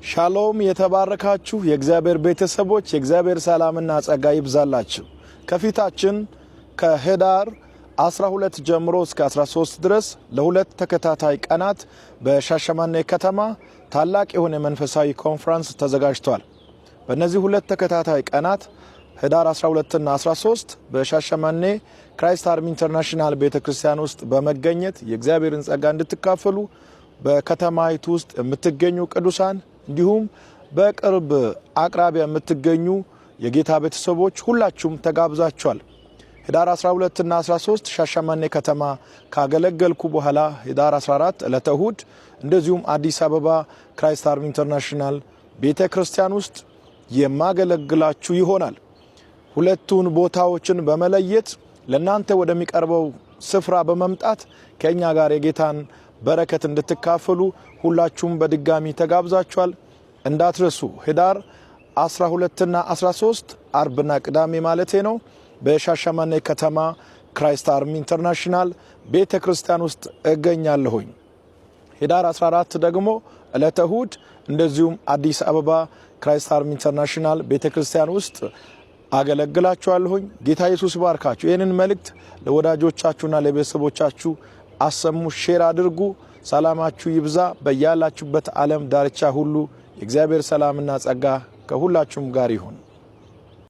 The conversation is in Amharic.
ሻሎም የተባረካችሁ የእግዚአብሔር ቤተሰቦች የእግዚአብሔር ሰላምና ጸጋ ይብዛላችሁ። ከፊታችን ከህዳር 12 ጀምሮ እስከ 13 ድረስ ለሁለት ተከታታይ ቀናት በሻሸመኔ ከተማ ታላቅ የሆነ መንፈሳዊ ኮንፈረንስ ተዘጋጅቷል። በእነዚህ ሁለት ተከታታይ ቀናት ህዳር 12 እና 13 በሻሸመኔ ክራይስት አርሚ ኢንተርናሽናል ቤተክርስቲያን ውስጥ በመገኘት የእግዚአብሔርን ጸጋ እንድትካፈሉ በከተማይቱ ውስጥ የምትገኙ ቅዱሳን እንዲሁም በቅርብ አቅራቢያ የምትገኙ የጌታ ቤተሰቦች ሁላችሁም ተጋብዛችኋል። ህዳር 12 እና 13 ሻሸመኔ ከተማ ካገለገልኩ በኋላ ህዳር 14 ዕለተ እሁድ እንደዚሁም አዲስ አበባ ክራይስት አርሚ ኢንተርናሽናል ቤተክርስቲያን ውስጥ የማገለግላችሁ ይሆናል። ሁለቱን ቦታዎችን በመለየት ለናንተ ወደሚቀርበው ስፍራ በመምጣት ከኛ ጋር የጌታን በረከት እንድትካፈሉ ሁላችሁም በድጋሚ ተጋብዛችኋል። እንዳትረሱ ህዳር 12 እና 13 አርብና ቅዳሜ ማለቴ ነው በሻሸመኔ ከተማ ክራይስት አርሚ ኢንተርናሽናል ቤተክርስቲያን ውስጥ እገኛለሁኝ። ህዳር 14 ደግሞ ዕለተ እሁድ እንደዚሁም አዲስ አበባ ክራይስት አርሚ ኢንተርናሽናል ቤተክርስቲያን ውስጥ አገለግላችኋለሁኝ። ጌታ ኢየሱስ ባርካችሁ። ይህንን መልእክት ለወዳጆቻችሁና ለቤተሰቦቻችሁ አሰሙ፣ ሼር አድርጉ። ሰላማችሁ ይብዛ። በያላችሁበት ዓለም ዳርቻ ሁሉ የእግዚአብሔር ሰላምና ጸጋ ከሁላችሁም ጋር ይሁን።